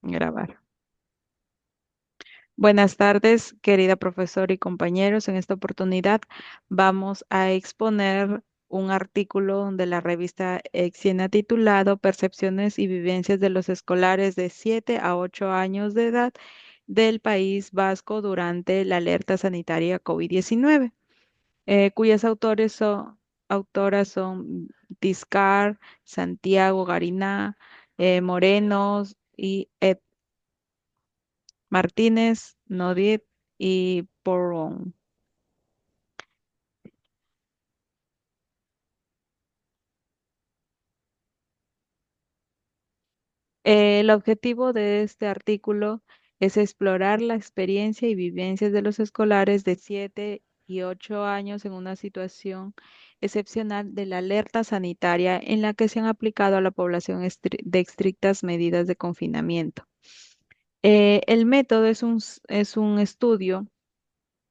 Grabar. Buenas tardes, querida profesora y compañeros. En esta oportunidad vamos a exponer un artículo de la revista Exina titulado Percepciones y vivencias de los escolares de 7 a 8 años de edad del País Vasco durante la alerta sanitaria COVID-19, cuyas autoras son Tiscar, Santiago Gariná, Morenos y Martínez, Nodit y Porron. El objetivo de este artículo es explorar la experiencia y vivencias de los escolares de 7 y 8 años en una situación excepcional de la alerta sanitaria en la que se han aplicado a la población de estrictas medidas de confinamiento. El método es un estudio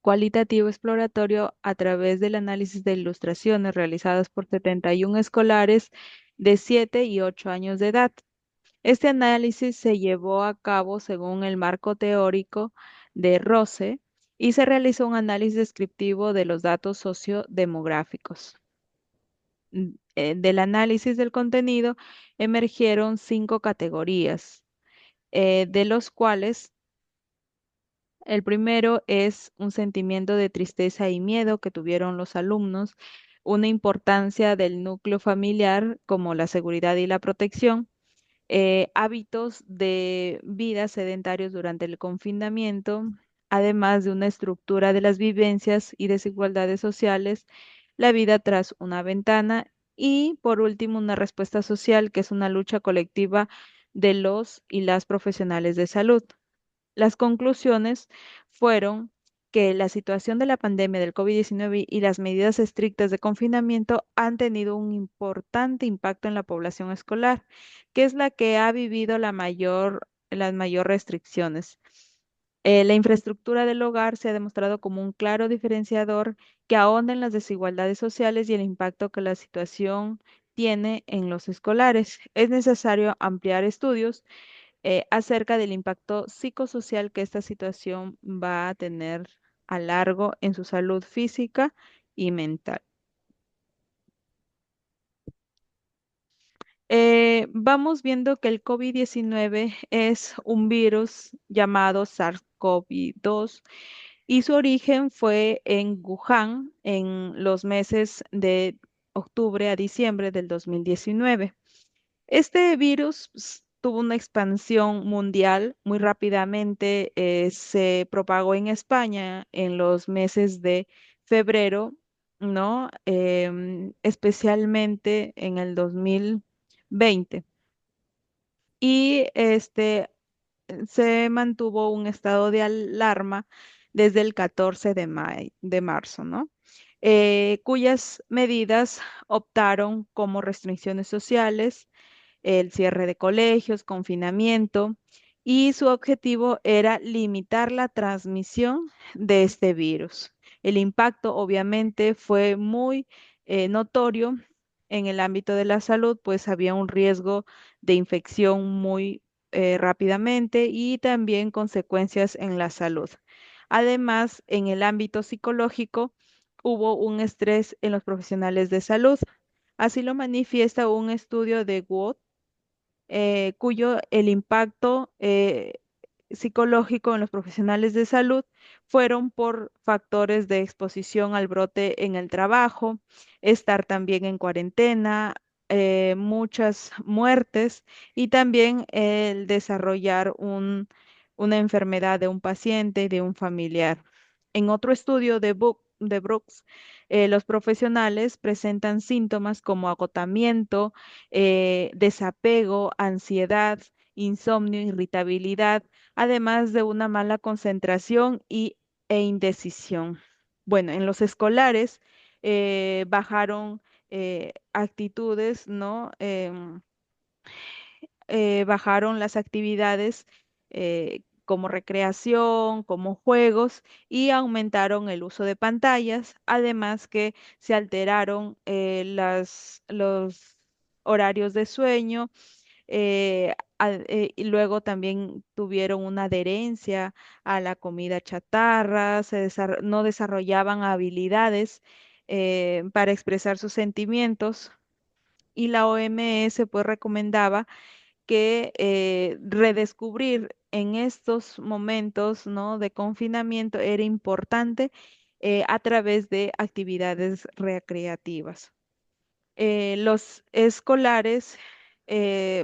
cualitativo exploratorio a través del análisis de ilustraciones realizadas por 71 escolares de 7 y 8 años de edad. Este análisis se llevó a cabo según el marco teórico de Rose y se realizó un análisis descriptivo de los datos sociodemográficos. Del análisis del contenido emergieron 5 categorías, de los cuales el primero es un sentimiento de tristeza y miedo que tuvieron los alumnos, una importancia del núcleo familiar como la seguridad y la protección, hábitos de vida sedentarios durante el confinamiento, además de una estructura de las vivencias y desigualdades sociales, la vida tras una ventana y, por último, una respuesta social que es una lucha colectiva de los y las profesionales de salud. Las conclusiones fueron que la situación de la pandemia del COVID-19 y las medidas estrictas de confinamiento han tenido un importante impacto en la población escolar, que es la que ha vivido las mayor restricciones. La infraestructura del hogar se ha demostrado como un claro diferenciador que ahonda en las desigualdades sociales y el impacto que la situación tiene en los escolares. Es necesario ampliar estudios acerca del impacto psicosocial que esta situación va a tener a largo en su salud física y mental. Vamos viendo que el COVID-19 es un virus llamado SARS-CoV-2 y su origen fue en Wuhan en los meses de octubre a diciembre del 2019. Este virus tuvo una expansión mundial muy rápidamente, se propagó en España en los meses de febrero, ¿no? Especialmente en el 2020. Y se mantuvo un estado de alarma desde el 14 de marzo, ¿no? Cuyas medidas optaron como restricciones sociales, el cierre de colegios, confinamiento, y su objetivo era limitar la transmisión de este virus. El impacto obviamente fue muy notorio en el ámbito de la salud, pues había un riesgo de infección muy rápidamente y también consecuencias en la salud. Además, en el ámbito psicológico, hubo un estrés en los profesionales de salud. Así lo manifiesta un estudio de Wood, cuyo el impacto psicológico en los profesionales de salud fueron por factores de exposición al brote en el trabajo, estar también en cuarentena, muchas muertes y también el desarrollar una enfermedad de un paciente y de un familiar. En otro estudio de Brooks, los profesionales presentan síntomas como agotamiento, desapego, ansiedad, insomnio, irritabilidad, además de una mala concentración e indecisión. Bueno, en los escolares bajaron actitudes, ¿no? Bajaron las actividades como recreación, como juegos y aumentaron el uso de pantallas, además que se alteraron los horarios de sueño, y luego también tuvieron una adherencia a la comida chatarra, no desarrollaban habilidades para expresar sus sentimientos y la OMS pues recomendaba que redescubrir en estos momentos, ¿no?, de confinamiento era importante a través de actividades recreativas. Los escolares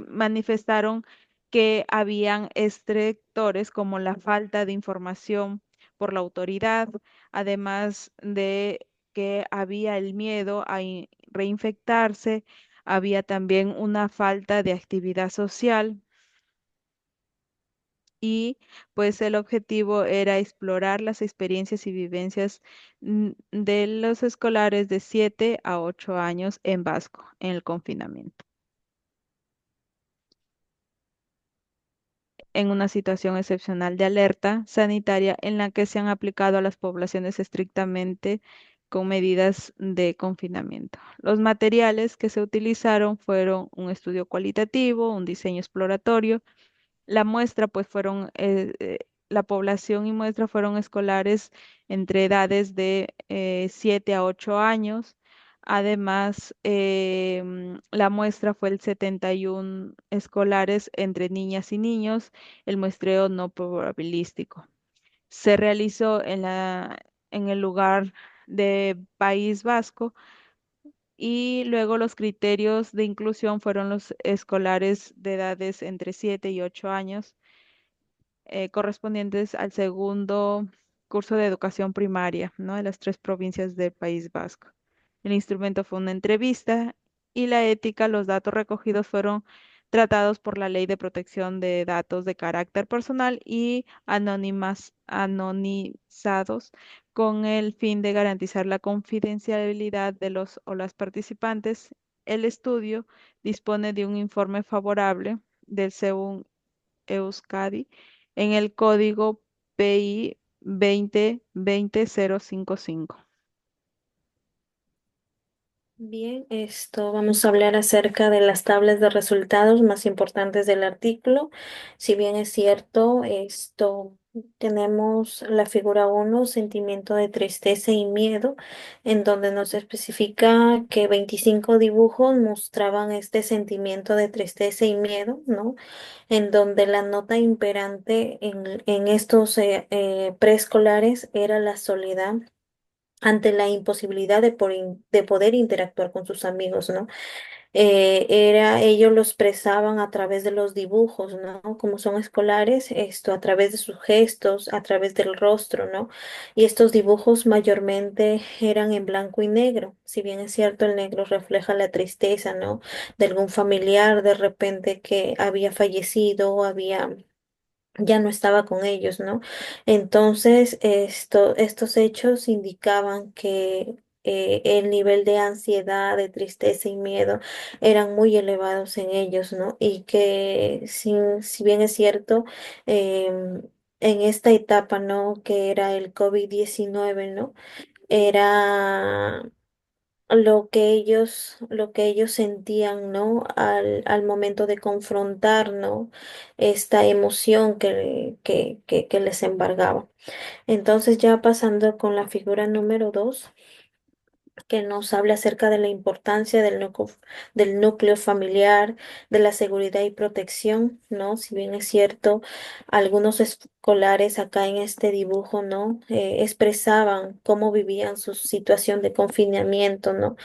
manifestaron que habían estrictores como la falta de información por la autoridad, además de que había el miedo a reinfectarse, había también una falta de actividad social y pues el objetivo era explorar las experiencias y vivencias de los escolares de 7 a 8 años en Vasco, en el confinamiento, en una situación excepcional de alerta sanitaria en la que se han aplicado a las poblaciones estrictamente con medidas de confinamiento. Los materiales que se utilizaron fueron un estudio cualitativo, un diseño exploratorio. La muestra, pues fueron, la población y muestra fueron escolares entre edades de 7 a 8 años. Además, la muestra fue el 71 escolares entre niñas y niños, el muestreo no probabilístico. Se realizó en el lugar de País Vasco y luego los criterios de inclusión fueron los escolares de edades entre 7 y 8 años correspondientes al segundo curso de educación primaria, ¿no?, de las tres provincias del País Vasco. El instrumento fue una entrevista y la ética, los datos recogidos fueron tratados por la Ley de Protección de Datos de Carácter Personal y anonimizados con el fin de garantizar la confidencialidad de los o las participantes. El estudio dispone de un informe favorable del según Euskadi en el código PI 2020-055. Bien, esto vamos a hablar acerca de las tablas de resultados más importantes del artículo. Si bien es cierto, esto tenemos la figura uno, sentimiento de tristeza y miedo, en donde nos especifica que 25 dibujos mostraban este sentimiento de tristeza y miedo, ¿no? En donde la nota imperante en estos preescolares era la soledad ante la imposibilidad de poder interactuar con sus amigos, ¿no? Ellos lo expresaban a través de los dibujos, ¿no? Como son escolares, esto a través de sus gestos, a través del rostro, ¿no? Y estos dibujos mayormente eran en blanco y negro. Si bien es cierto, el negro refleja la tristeza, ¿no? De algún familiar de repente que había fallecido, había ya no estaba con ellos, ¿no? Entonces, estos hechos indicaban que el nivel de ansiedad, de tristeza y miedo eran muy elevados en ellos, ¿no? Y que si bien es cierto, en esta etapa, ¿no? Que era el COVID-19, ¿no? Era lo que ellos sentían, ¿no? Al momento de confrontar, ¿no? Esta emoción que les embargaba. Entonces, ya pasando con la figura número dos, que nos habla acerca de la importancia del núcleo familiar, de la seguridad y protección, ¿no? Si bien es cierto, algunos escolares acá en este dibujo, ¿no? Expresaban cómo vivían su situación de confinamiento, ¿no?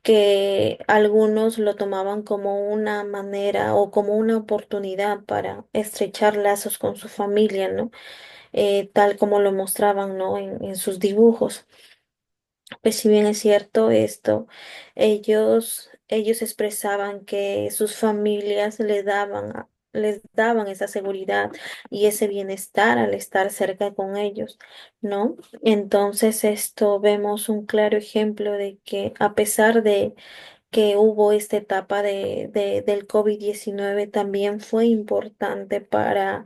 Que algunos lo tomaban como una manera o como una oportunidad para estrechar lazos con su familia, ¿no? Tal como lo mostraban, ¿no? En sus dibujos. Pues si bien es cierto esto, ellos expresaban que sus familias les daban esa seguridad y ese bienestar al estar cerca con ellos, ¿no? Entonces esto vemos un claro ejemplo de que a pesar de que hubo esta etapa del COVID-19, también fue importante para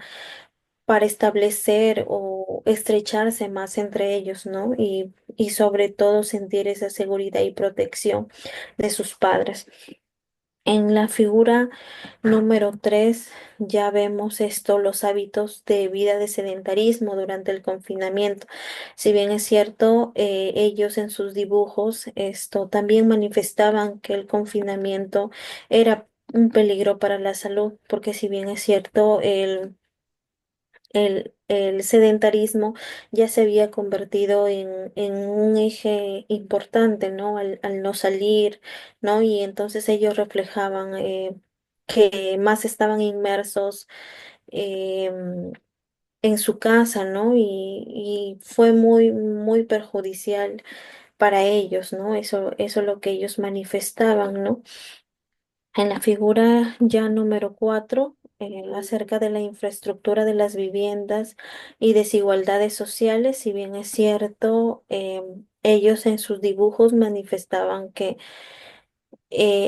establecer o estrecharse más entre ellos, ¿no? Y sobre todo sentir esa seguridad y protección de sus padres. En la figura número 3 ya vemos esto, los hábitos de vida de sedentarismo durante el confinamiento. Si bien es cierto, ellos en sus dibujos esto también manifestaban que el confinamiento era un peligro para la salud, porque si bien es cierto, el sedentarismo ya se había convertido en un eje importante, ¿no? Al no salir, ¿no? Y entonces ellos reflejaban que más estaban inmersos em, en su casa, ¿no? Y fue muy, muy perjudicial para ellos, ¿no? Eso es lo que ellos manifestaban, ¿no? En la figura ya número 4, acerca de la infraestructura de las viviendas y desigualdades sociales, si bien es cierto, ellos en sus dibujos manifestaban que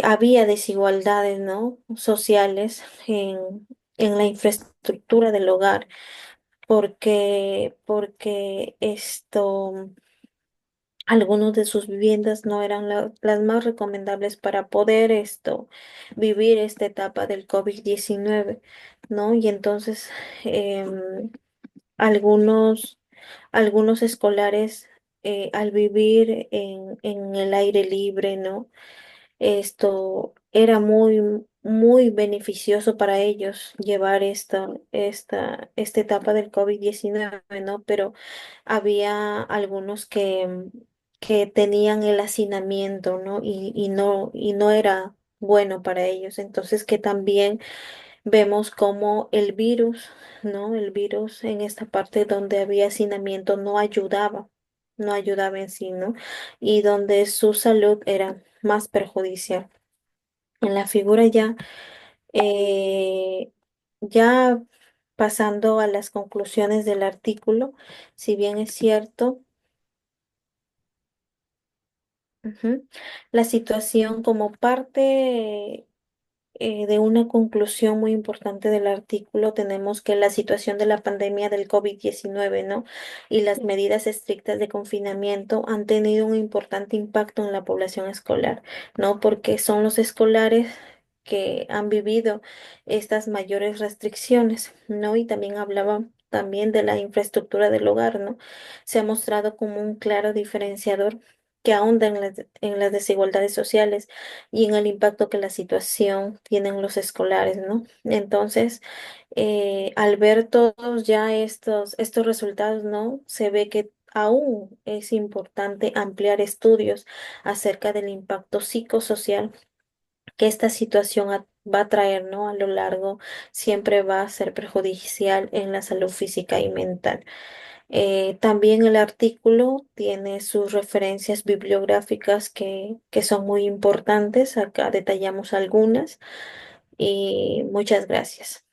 había desigualdades, ¿no? sociales en la infraestructura del hogar, porque algunos de sus viviendas no eran las más recomendables para poder vivir esta etapa del COVID-19, ¿no? Y entonces em, algunos, algunos escolares al vivir en el aire libre, ¿no? Esto era muy, muy beneficioso para ellos llevar esta etapa del COVID-19, ¿no? Pero había algunos que tenían el hacinamiento, ¿no? Y no era bueno para ellos. Entonces, que también vemos como el virus, ¿no? El virus en esta parte donde había hacinamiento no ayudaba en sí, ¿no? Y donde su salud era más perjudicial. En la figura eh, ya pasando a las conclusiones del artículo, si bien es cierto, ujú, la situación como parte de una conclusión muy importante del artículo, tenemos que la situación de la pandemia del COVID-19, ¿no? Y las medidas estrictas de confinamiento han tenido un importante impacto en la población escolar, ¿no? Porque son los escolares que han vivido estas mayores restricciones, ¿no? Y también hablaba también de la infraestructura del hogar, ¿no? Se ha mostrado como un claro diferenciador que ahonda en las desigualdades sociales y en el impacto que la situación tiene en los escolares, ¿no? Entonces, al ver todos ya estos resultados, ¿no? Se ve que aún es importante ampliar estudios acerca del impacto psicosocial que esta situación va a traer, ¿no? A lo largo, siempre va a ser perjudicial en la salud física y mental. También el artículo tiene sus referencias bibliográficas que son muy importantes. Acá detallamos algunas y muchas gracias.